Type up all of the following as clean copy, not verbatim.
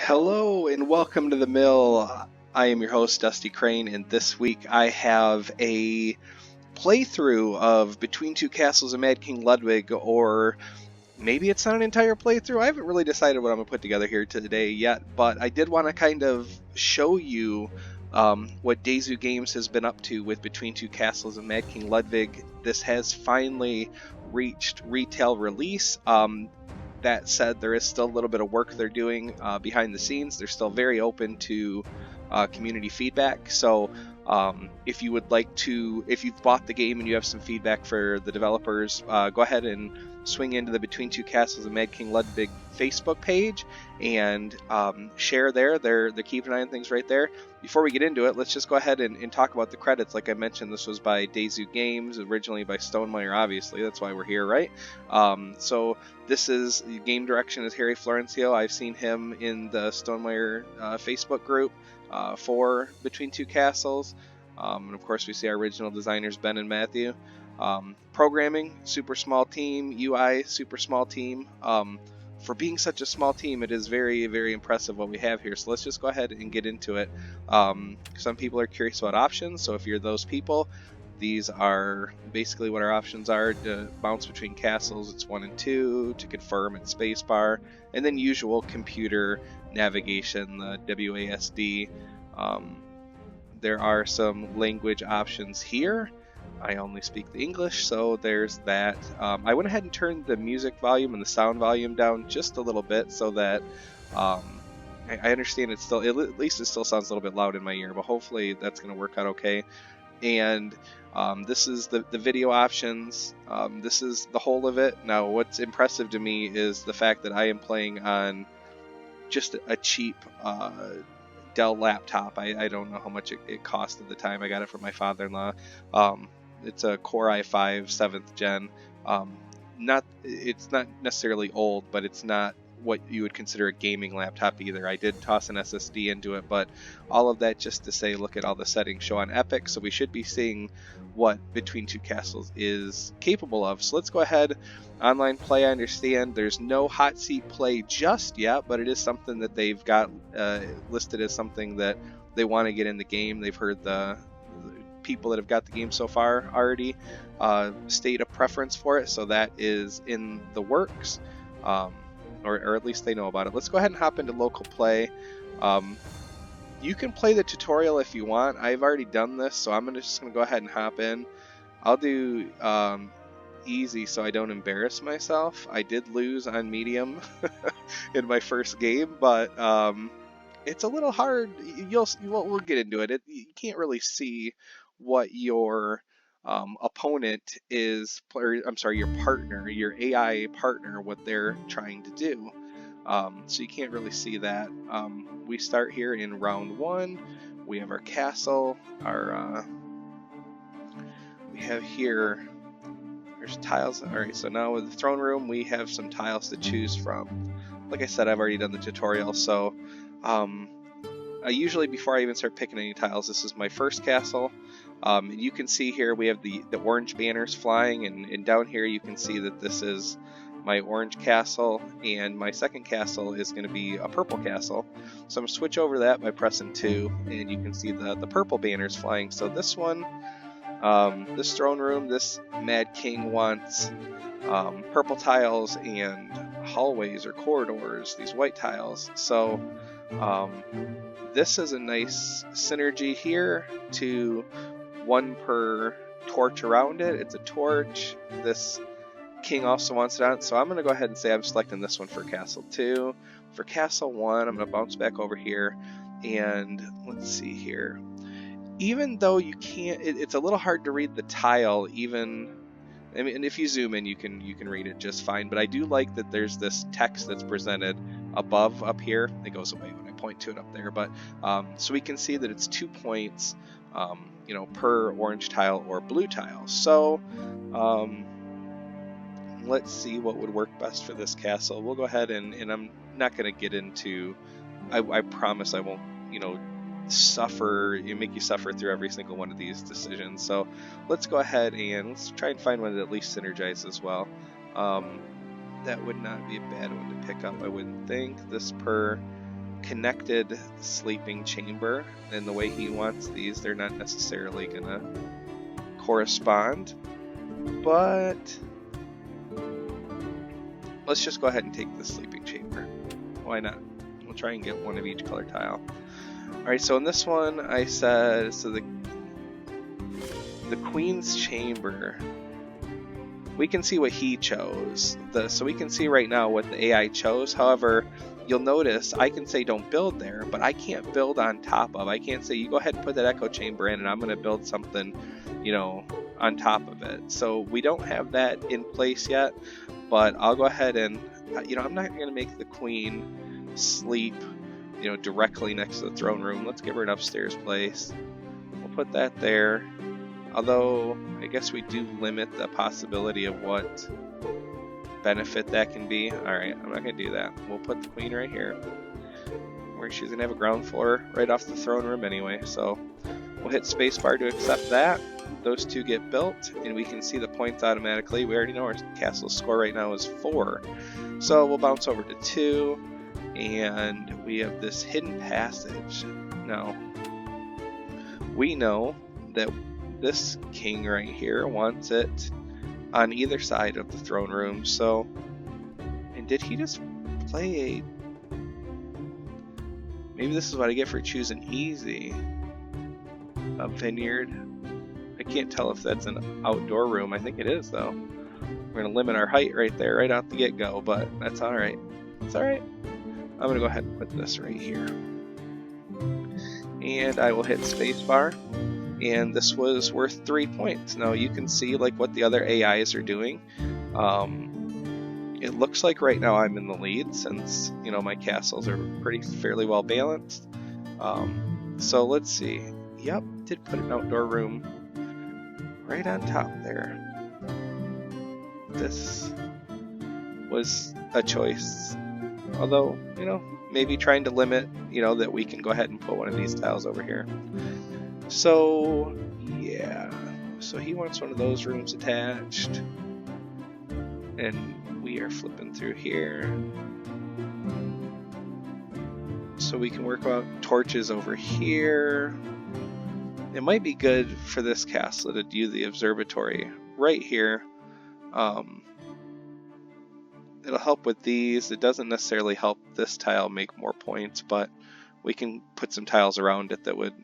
Hello and welcome to the mill. I am your host, Dusty Crane, and this week I have a playthrough of Between Two Castles and Mad King Ludwig, or maybe it's not an entire playthrough. I haven't really decided what I'm going to put together here today yet, but I did want to kind of show you what Dazoo Games has been up to with Between Two Castles and Mad King Ludwig. This has finally reached retail release. That said, there is still a little bit of work they're doing behind the scenes. They're still very open to community feedback. So if you would like to, if you've bought the game and you have some feedback for the developers, go ahead and swing into the Between Two Castles and Mad King Ludwig Facebook page and share there. They're keeping an eye on things right there. Before we get into it, let's just go ahead and talk about the credits. Like I mentioned, this was by Dazoo Games, originally by Stonemaier, obviously. That's why we're here, right? So this is, game direction is Harry Florencio. I've seen him in the Stonemaier Facebook group for Between Two Castles. And of course, we see our original designers, Ben and Matthew. Programming, super small team. UI, super small team. For being such a small team, it is very, very impressive what we have here. So let's just go ahead and get into it. Some people are curious about options, so if you're those people, these are basically what our options are. To bounce between castles, it's 1 and 2. To confirm, it's spacebar. And then usual computer navigation, the WASD. There are some language options here. I only speak the English, so there's that. I went ahead and turned the music volume and the sound volume down just a little bit so that I understand it's still, at least it still sounds a little bit loud in my ear, but hopefully that's going to work out okay. And this is the video options. This is the whole of it. Now, what's impressive to me is the fact that I am playing on just a cheap Dell laptop. I don't know how much it cost at the time. I got it from my father-in-law. It's a Core i5 7th gen. It's not necessarily old, but it's not what you would consider a gaming laptop either. I did toss an SSD into it, but all of that just to say, look at all the settings show on Epic, so we should be seeing what Between Two Castles is capable of. So let's go ahead. Online play, I understand there's no hot seat play just yet, but it is something that they've got listed as something that they want to get in the game. They've heard the people that have got the game so far already state a preference for it, so that is in the works, or at least they know about it. Let's go ahead and hop into local play. You can play the tutorial if you want. I've already done this, so I'm just going to go ahead and hop in. I'll do easy so I don't embarrass myself. I did lose on medium in my first game, but it's a little hard. We'll get into it. You can't really see what your opponent is, or I'm sorry, your partner, your AI partner, what they're trying to do. So you can't really see that. We start here in round 1. We have our castle. We have here, there's tiles. Alright, so now with the throne room, we have some tiles to choose from. Like I said, I've already done the tutorial, so usually before I even start picking any tiles, this is my first castle. You can see here we have the orange banners flying, and down here you can see that this is my orange castle, and my second castle is going to be a purple castle. So I'm going to switch over that by pressing 2, and you can see the purple banners flying. So this one, this throne room, this Mad King wants purple tiles and hallways or corridors, these white tiles. So this is a nice synergy here to 1 per torch around it. It's a torch. This king also wants it on, so I'm going to go ahead and say I'm selecting this one for castle 2. For castle 1, I'm going to bounce back over here, and let's see here. Even though you can't, it's a little hard to read the tile, even, I mean, and if you zoom in, you can read it just fine, but I do like that there's this text that's presented above up here. It goes away when I point to it up there, but so we can see that it's 2 points, per orange tile or blue tile. So let's see what would work best for this castle. We'll go ahead and I'm not going to get into, I promise I won't, make you suffer through every single one of these decisions. So let's go ahead and let's try and find one that at least synergizes well. That would not be a bad one to pick up, I wouldn't think. This per connected sleeping chamber, and the way he wants these, they're not necessarily gonna correspond, but let's just go ahead and take the sleeping chamber. Why not? We'll try and get one of each color tile. Alright, so in this one I said, so the Queen's Chamber, we can see what he chose. So we can see right now what the AI chose. However, you'll notice I can say don't build there, but I can't build on top of. I can't say you go ahead and put that echo chamber in and I'm going to build something, you know, on top of it. So we don't have that in place yet, but I'll go ahead and, you know, I'm not going to make the Queen sleep, you know, directly next to the throne room. Let's give her an upstairs place. We'll put that there. Although, I guess we do limit the possibility of what benefit that can be. Alright, I'm not going to do that. We'll put the Queen right here, where she's going to have a ground floor right off the throne room anyway. So, we'll hit spacebar to accept that. Those two get built, and we can see the points automatically. We already know our castle score right now is 4. So, we'll bounce over to 2, and we have this hidden passage. Now, we know that this king right here wants it on either side of the throne room, so, and did he just play a, maybe this is what I get for choosing easy, a vineyard. I can't tell if that's an outdoor room. I think it is though. We're gonna limit our height right there, right out the get-go, but that's alright. It's alright. I'm gonna go ahead and put this right here. And I will hit spacebar. And this was worth 3 points. Now you can see like what the other AIs are doing. It looks like right now I'm in the lead since, you know, my castles are fairly well balanced. So let's see. Yep, did put an outdoor room right on top there. This was a choice. Although, you know, maybe trying to limit, you know, that we can go ahead and put one of these tiles over here. So, yeah, so he wants one of those rooms attached, and we are flipping through here, so we can work out torches over here. It might be good for this castle to do the observatory right here. It'll help with these. It doesn't necessarily help this tile make more points, but we can put some tiles around it that would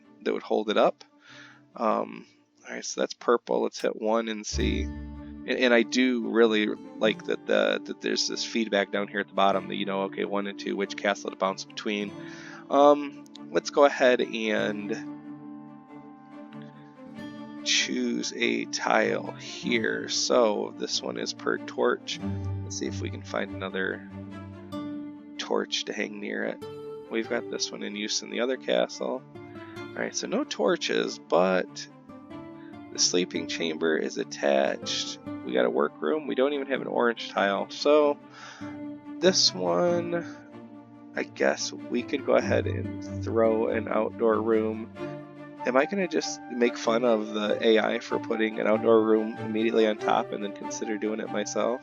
hold it up. Alright, so that's purple. Let's hit 1 and see. And I do really like that there's this feedback down here at the bottom that, you know, okay, 1 and 2, which castle to bounce between. Let's go ahead and choose a tile here. So this one is per torch. Let's see if we can find another torch to hang near it. We've got this one in use in the other castle. Alright, so no torches, but the sleeping chamber is attached. We got a workroom. We don't even have an orange tile. So this one, I guess we could go ahead and throw an outdoor room. Am I going to just make fun of the AI for putting an outdoor room immediately on top and then consider doing it myself?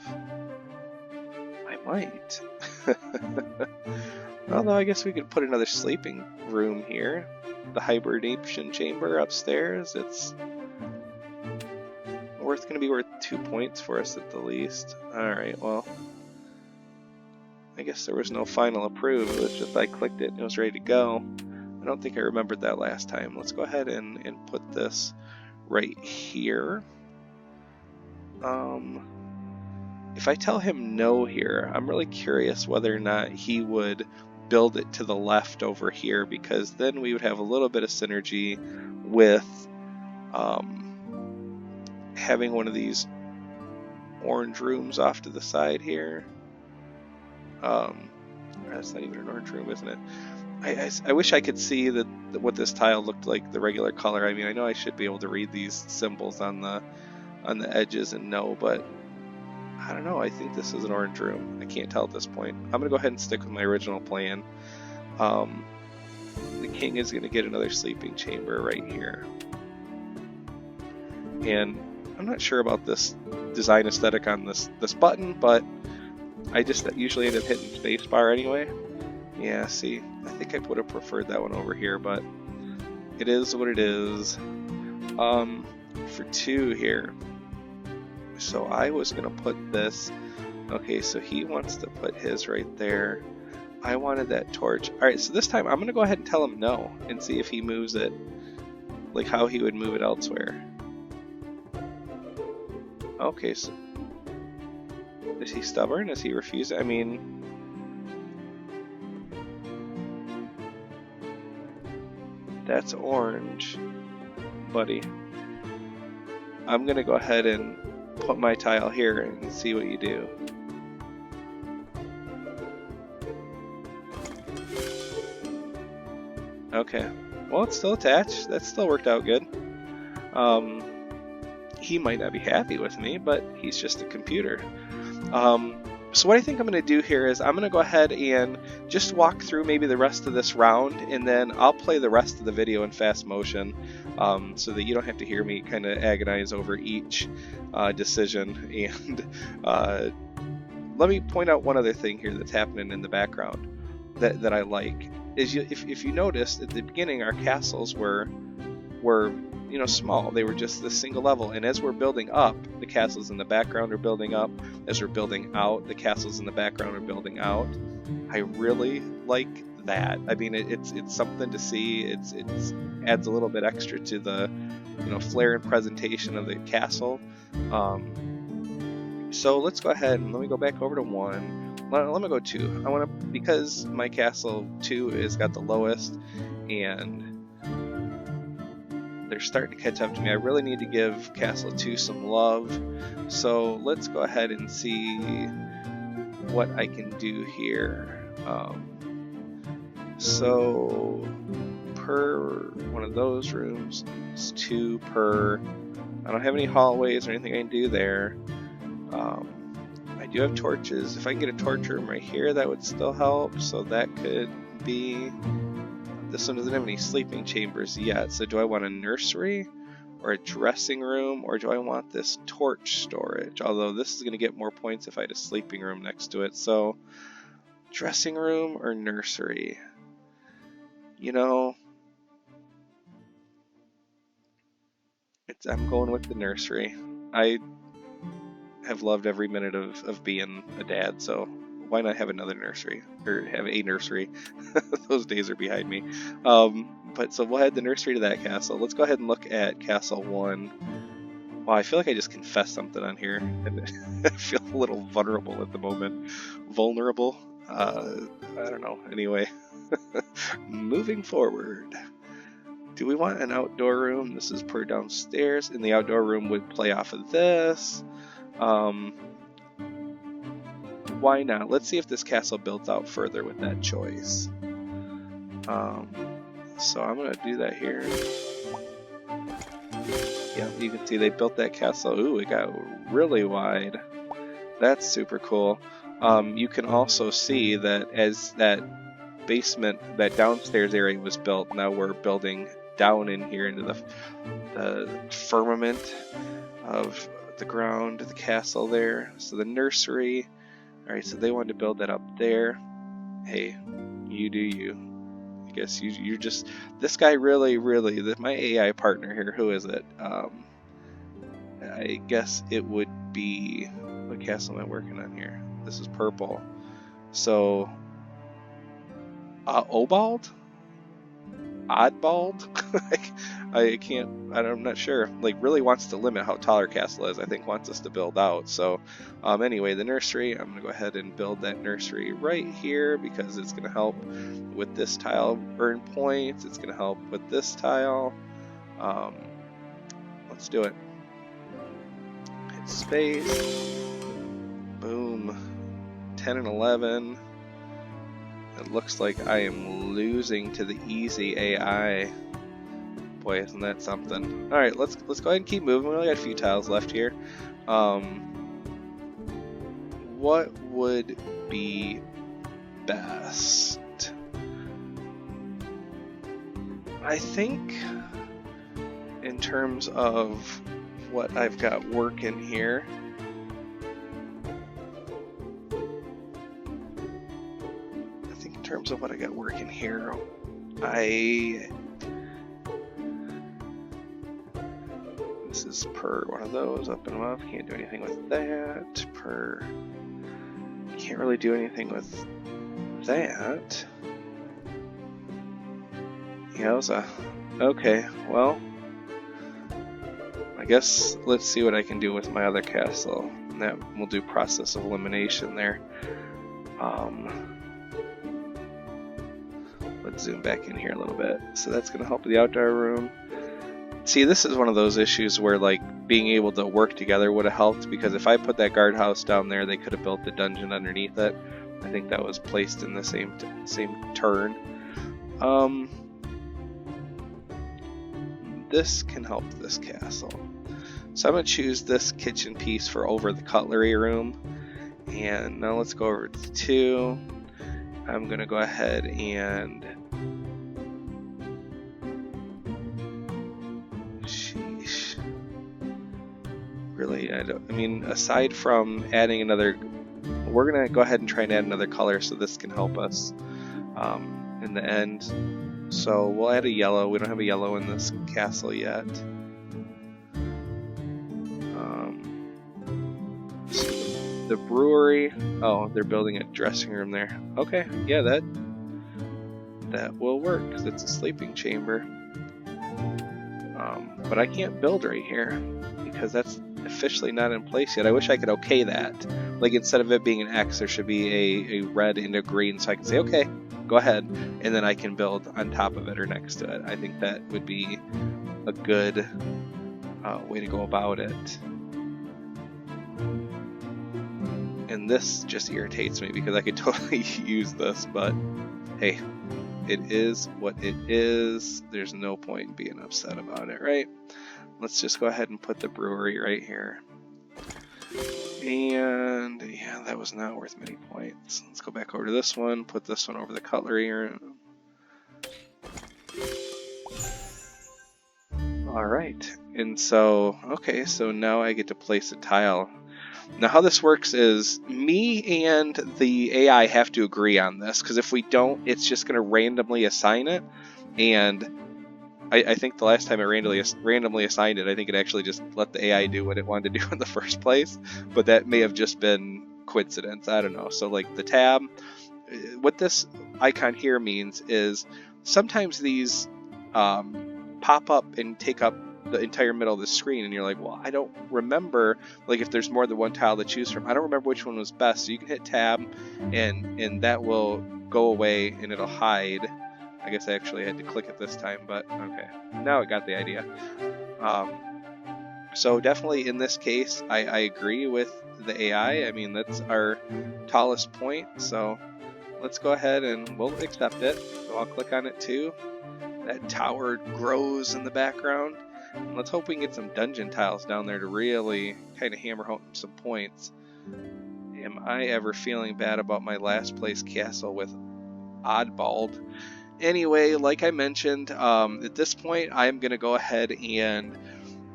I might. Although I guess we could put another sleeping room here. The hibernation chamber upstairs. It's going to be worth 2 points for us at the least. Alright, well, I guess there was no final approve. It was just I clicked it and it was ready to go. I don't think I remembered that last time. Let's go ahead and put this right here. If I tell him no here, I'm really curious whether or not he would build it to the left over here, because then we would have a little bit of synergy with having one of these orange rooms off to the side here. That's not even an orange room, isn't it? I wish I could see what this tile looked like, the regular color. I mean, I know I should be able to read these symbols on the edges and know, but I don't know. I think this is an orange room. I can't tell at this point. I'm gonna go ahead and stick with my original plan. The king is gonna get another sleeping chamber right here, and I'm not sure about this design aesthetic on this button, but I just usually end up hitting spacebar anyway. Yeah, see, I think I would have preferred that one over here, but it is what it is. For 2 here, so I was gonna put this. Okay, so he wants to put his right there. I wanted that torch. Alright, so this time I'm gonna go ahead and tell him no and see if he moves it, like how he would move it elsewhere. Okay, so is he stubborn? Is he refusing? I mean, that's orange, buddy. I'm gonna go ahead and put my tile here and see what you do. Okay, well, it's still attached. That still worked out good. He might not be happy with me, but he's just a computer. So what I think I'm going to do here is I'm going to go ahead and just walk through maybe the rest of this round, and then I'll play the rest of the video in fast motion, so that you don't have to hear me kind of agonize over each decision. And let me point out one other thing here that's happening in the background that I like. Is if you noticed at the beginning, our castles were small. They were just this single level, and as we're building up, the castles in the background are building up. As we're building out, the castles in the background are building out. I really like that. I mean, it's something to see. It adds a little bit extra to the flair and presentation of the castle. So let's go ahead and let me go back over to 1. Let me go 2. I want to, because my castle 2 has got the lowest, and they're starting to catch up to me. I really need to give Castle 2 some love. So let's go ahead and see what I can do here. So per one of those rooms, it's 2 per. I don't have any hallways or anything I can do there. I do have torches. If I can get a torch room right here, that would still help. So that could be. This one doesn't have any sleeping chambers yet, so do I want a nursery or a dressing room, or do I want this torch storage? Although this is going to get more points if I had a sleeping room next to it. So dressing room or nursery? I'm going with the nursery. I have loved every minute of being a dad, so why not have another nursery, or have a nursery? Those days are behind me. But so we'll add the nursery to that castle. Let's go ahead and look at castle 1. Wow, I feel like I just confessed something on here, and I feel a little vulnerable at the moment. Vulnerable? I don't know. Anyway, moving forward. Do we want an outdoor room? This is per downstairs, and the outdoor room would play off of this. Why not? Let's see if this castle builds out further with that choice. So I'm going to do that here. Yeah, you can see they built that castle. Ooh, it got really wide. That's super cool. You can also see that as that basement, that downstairs area was built, now we're building down in here into the firmament of the ground, the castle there. So the nursery. Alright, so they wanted to build that up there. Hey, you do you. I guess you just... This guy really, my AI partner here, who is it? I guess it would be... What castle am I working on here? This is purple. So... Obald? Oddbald? I'm not sure. Like, really wants to limit how tall our castle is. I think wants us to build out. So, anyway, the nursery, I'm going to go ahead and build that nursery right here because it's going to help with this tile earn points. It's going to help with this tile. Let's do it. Hit space. Boom. 10 and 11. It looks like I am losing to the easy AI. Boy, isn't that something. Alright, let's go ahead and keep moving. We only got a few tiles left here. What would be best? I think in terms of what I've got working here, terms of what I got working here, this is per one of those, up and above, can't do anything with that, can't really do anything with that. Yowza. Okay, well, I guess let's see what I can do with my other castle. And that will do process of elimination there. Let's zoom back in here a little bit. So that's going to help the outdoor room. See, this is one of those issues where like being able to work together would have helped, because if I put that guardhouse down there, they could have built the dungeon underneath it. I think that was placed in the same turn. This can help this castle. So I'm going to choose this kitchen piece for over the cutlery room. And now let's go over to 2. I'm going to go ahead and... Sheesh. Really, I mean, aside from adding another... We're going to go ahead and try and add another color so this can help us in the end. So we'll add a yellow. We don't have a yellow in this castle yet. The brewery. Oh, they're building a dressing room there. Okay, yeah, that will work because it's a sleeping chamber. But I can't build right here because that's officially not in place yet. I wish I could okay that. Like instead of it being an X, there should be a red and a green, so I can say okay, go ahead, and then I can build on top of it or next to it. I think that would be a good way to go about it. And this just irritates me because I could totally use this, but hey, it is what it is. There's no point in being upset about it, right? Let's just go ahead and put the brewery right here. And yeah, that was not worth many points. Let's go back over to this one, put this one over the cutlery room. Alright, and so, okay, so now I get to place a tile. Now how this works is me and the AI have to agree on this, because if we don't, it's just going to randomly assign it, and I think the last time it randomly assigned it, I think it actually just let the AI do what it wanted to do in the first place, but that may have just been coincidence, I don't know. So like the tab, what this icon here means is sometimes these pop up and take up the entire middle of the screen, and you're like, well, I don't remember, like if there's more than one tile to choose from, I don't remember which one was best. So you can hit tab and that will go away and it'll hide. I guess I actually had to click it this time, but okay, now I got the idea. So definitely in this case, I agree with the AI. I mean, that's our tallest point, so let's go ahead and we'll accept it. So I'll click on it too. That tower grows in the background. And let's hope we can get some dungeon tiles down there to really kind of hammer home some points. Am I ever feeling bad about my last place castle with Oddbald? Anyway, like I mentioned, at this point, I'm going to go ahead and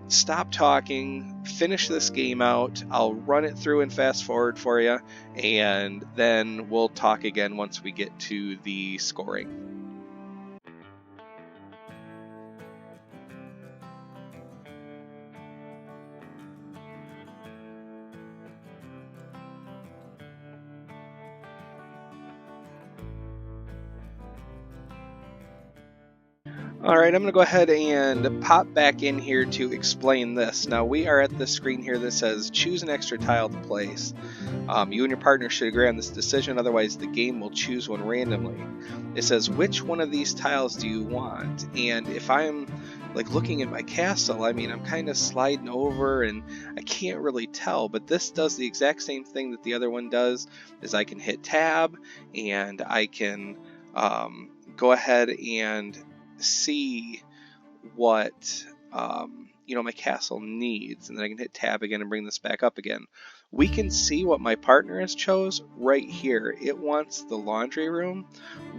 stop talking, finish this game out. I'll run it through and fast forward for you, and then we'll talk again once we get to the scoring. Alright, I'm going to go ahead and pop back in here to explain this. Now we are at the screen here that says choose an extra tile to place. You and your partner should agree on this decision, otherwise the game will choose one randomly. It says which one of these tiles do you want, and if I'm like looking at my castle, I mean I'm kind of sliding over and I can't really tell, but this does the exact same thing that the other one does, is I can hit tab and I can go ahead and see what my castle needs, and then I can hit tab again and bring this back up again. We can see what my partner has chose right here. It wants the laundry room,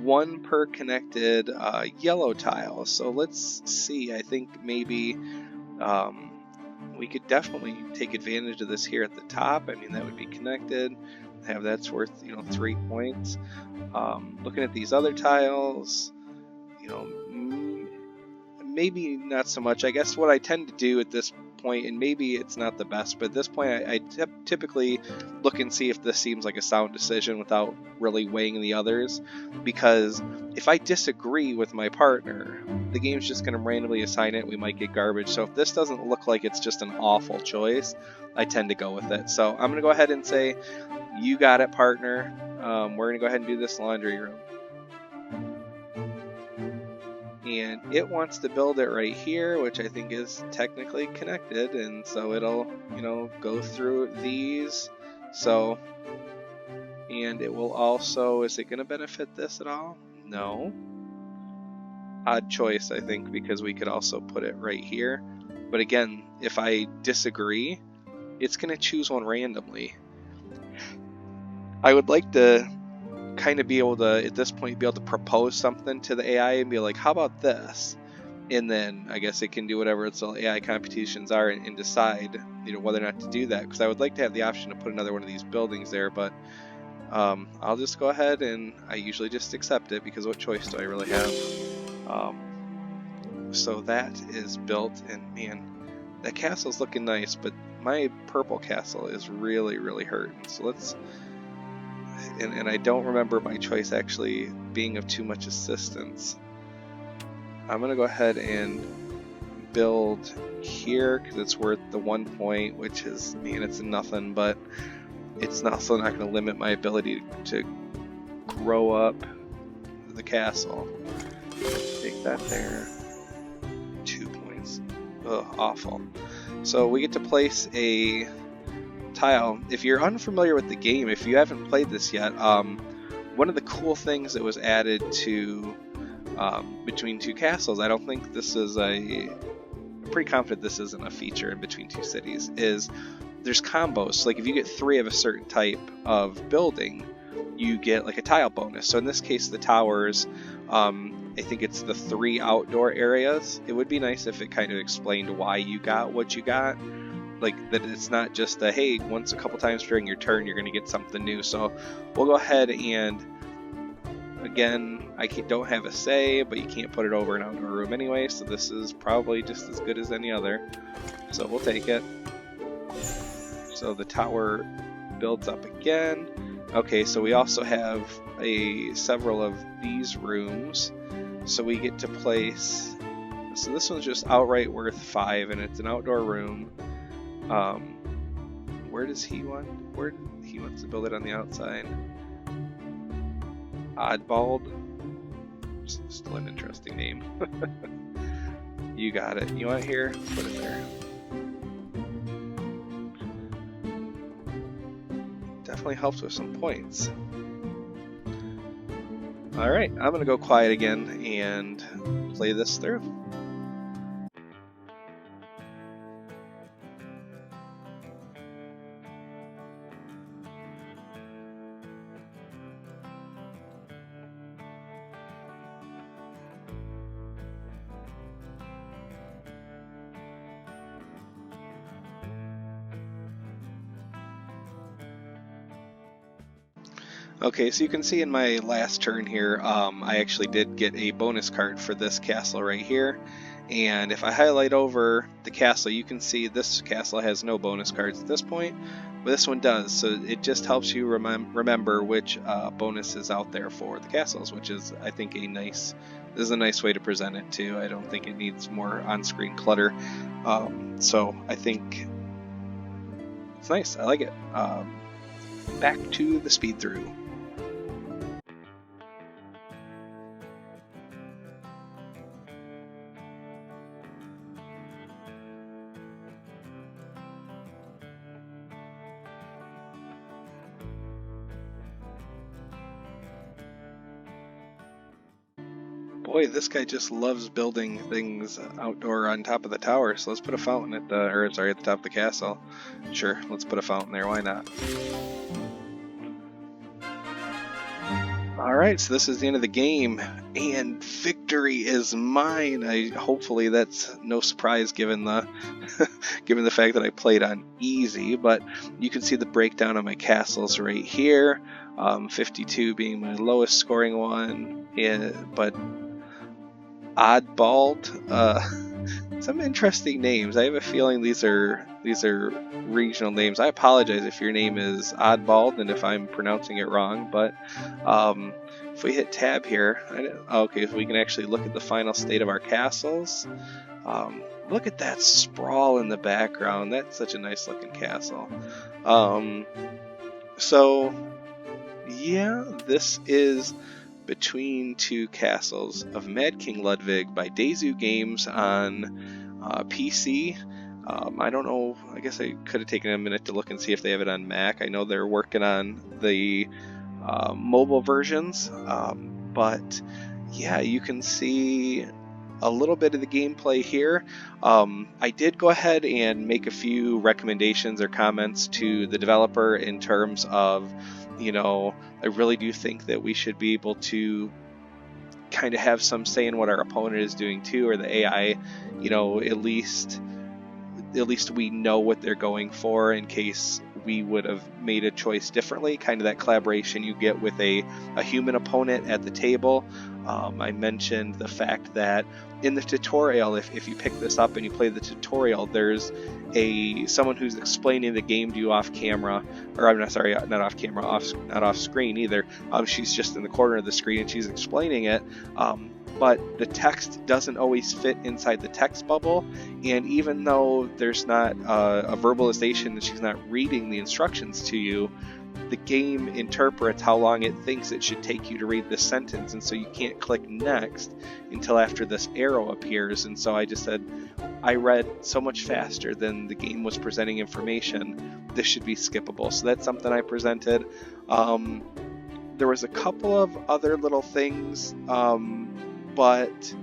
1 per connected yellow tile. So let's see, I think maybe we could definitely take advantage of this here at the top. I mean, that would be connected. have that's worth, 3 points. Looking at these other tiles, maybe not so much. I guess what I tend to do at this point, and maybe it's not the best, but at this point I typically look and see if this seems like a sound decision without really weighing the others, because if I disagree with my partner, the game's just going to randomly assign it. We might get garbage. So if this doesn't look like it's just an awful choice, I tend to go with it. So I'm going to go ahead and say, you got it, partner. We're going to go ahead and do this laundry room. And it wants to build it right here, which I think is technically connected, and so it'll, go through these. So, and it will also, is it going to benefit this at all? No. Odd choice, I think, because we could also put it right here. But again, if I disagree, it's going to choose one randomly. I would like to kind of be able to, at this point, be able to propose something to the AI and be like, how about this? And then I guess it can do whatever its AI computations are and decide, whether or not to do that. Because I would like to have the option to put another one of these buildings there, but I'll just go ahead and I usually just accept it, because what choice do I really have? So that is built, and man, that castle's looking nice, but my purple castle is really, really hurting. So let's, and I don't remember my choice actually being of too much assistance. I'm gonna go ahead and build here because it's worth the 1 point, which is, man, it's nothing, but it's also not going to limit my ability to grow up the castle. Take that there. 2 points. Ugh, awful. So we get to place a tile. If you're unfamiliar with the game, if you haven't played this yet, one of the cool things that was added to Between Two Castles, I don't think this is I'm pretty confident this isn't a feature in Between Two Cities, is there's combos. So like if you get 3 of a certain type of building, you get like a tile bonus. So in this case, the towers, I think it's the 3 outdoor areas. It would be nice if it kind of explained why you got what you got. Like that it's not just a, hey, once a couple times during your turn you're going to get something new. So we'll go ahead and, again, I don't have a say, but you can't put it over an outdoor room anyway, so this is probably just as good as any other. So we'll take it. So the tower builds up again. Okay, so we also have several of these rooms. So we get to place, so this one's just outright worth 5, and it's an outdoor room. Where does he want? He wants to build it on the outside. Oddball. Still an interesting name. You got it. You want it here? Put it there. Definitely helps with some points. Alright, I'm gonna go quiet again and play this through. Okay, so you can see in my last turn here, I actually did get a bonus card for this castle right here. And if I highlight over the castle, you can see this castle has no bonus cards at this point, but this one does. So it just helps you remember which bonus is out there for the castles, which is, I think, this is a nice way to present it too. I don't think it needs more on-screen clutter. So I think it's nice. I like it. Back to the speed through. Boy, this guy just loves building things outdoor on top of the tower, so let's put a fountain at the top of the castle. Sure, let's put a fountain there, why not? Alright, so this is the end of the game, and victory is mine. Hopefully that's no surprise given the given the fact that I played on easy, but you can see the breakdown of my castles right here. 52 being my lowest scoring one, but Oddballed, some interesting names. I have a feeling these are regional names. I apologize if your name is Oddballed and if I'm pronouncing it wrong, but if we hit tab here, okay, so we can actually look at the final state of our castles. Look at that sprawl in the background. That's such a nice looking castle. So yeah, this is Between Two Castles of Mad King Ludwig by Dazoo Games on PC. I don't know, I guess I could have taken a minute to look and see if they have it on Mac. I know they're working on the mobile versions, but yeah, you can see a little bit of the gameplay here. I did go ahead and make a few recommendations or comments to the developer in terms of, I really do think that we should be able to kind of have some say in what our opponent is doing too, or the AI, at least we know what they're going for in case we would have made a choice differently. Kind of that collaboration you get with a human opponent at the table. I mentioned the fact that in the tutorial, if you pick this up and you play the tutorial, there's someone who's explaining the game to you off camera, or I'm not sorry, not off camera, not off screen either. She's just in the corner of the screen and she's explaining it. But the text doesn't always fit inside the text bubble, and even though there's not a verbalization and she's not reading the instructions to you, the game interprets how long it thinks it should take you to read this sentence, and so you can't click next until after this arrow appears. And so I just said, I read so much faster than the game was presenting information, this should be skippable. So that's something I presented. There was a couple of other little things, but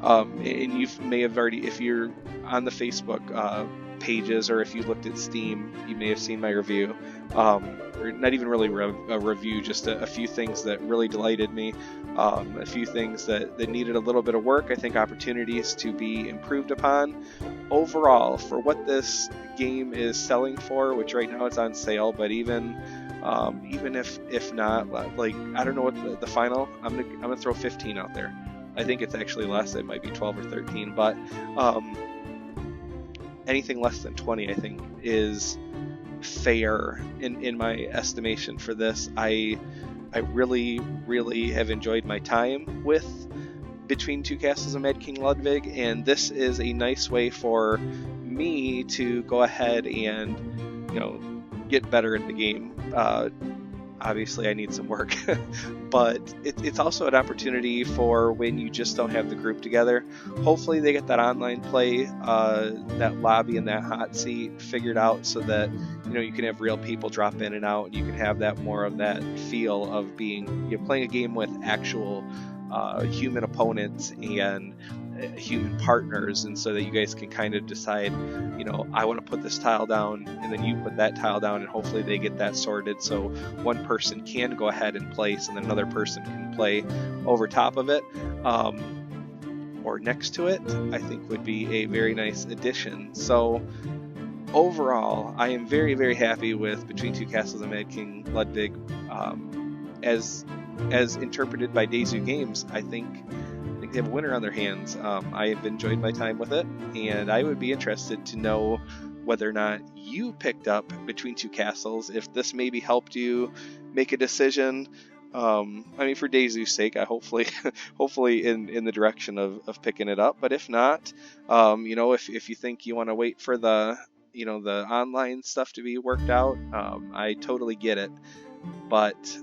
and you may have already, if you're on the Facebook pages, or if you looked at Steam, you may have seen my review, or not even really a review, just a few things that really delighted me, a few things that needed a little bit of work, I think opportunities to be improved upon. Overall, for what this game is selling for, which right now it's on sale, but even if not, like, I don't know what the final, I'm gonna throw 15 out there. I think it's actually less, it might be 12 or 13, but anything less than 20 I think is fair in my estimation for this. I really have enjoyed my time with Between Two Castles of Mad King Ludwig, and this is a nice way for me to go ahead and get better at the game. Obviously I need some work, but it's also an opportunity for when you just don't have the group together. Hopefully they get that online play, that lobby and that hot seat figured out, so that you can have real people drop in and out, and you can have that more of that feel of being playing a game with actual human opponents and human partners, and so that you guys can kind of decide, I want to put this tile down, and then you put that tile down, and hopefully they get that sorted so one person can go ahead and place, and then another person can play over top of it, or next to it, I think would be a very nice addition. So overall, I am very happy with Between Two Castles of Mad King Ludwig, as interpreted by Dazoo Games. I think they have a winner on their hands. I have enjoyed my time with it, and I would be interested to know whether or not you picked up Between Two Castles, if this maybe helped you make a decision. I mean, for Dazoo's sake, I hopefully in the direction of picking it up. But if not, if you think you want to wait for the the online stuff to be worked out, I totally get it. But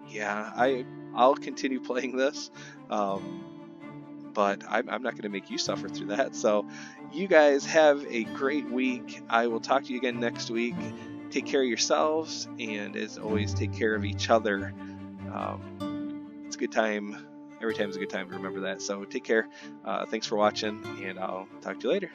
yeah, I'll continue playing this, but I'm not going to make you suffer through that. So you guys have a great week. I will talk to you again next week. Take care of yourselves, and as always, take care of each other. It's a good time. Every time is a good time to remember that. So take care. Thanks for watching, and I'll talk to you later.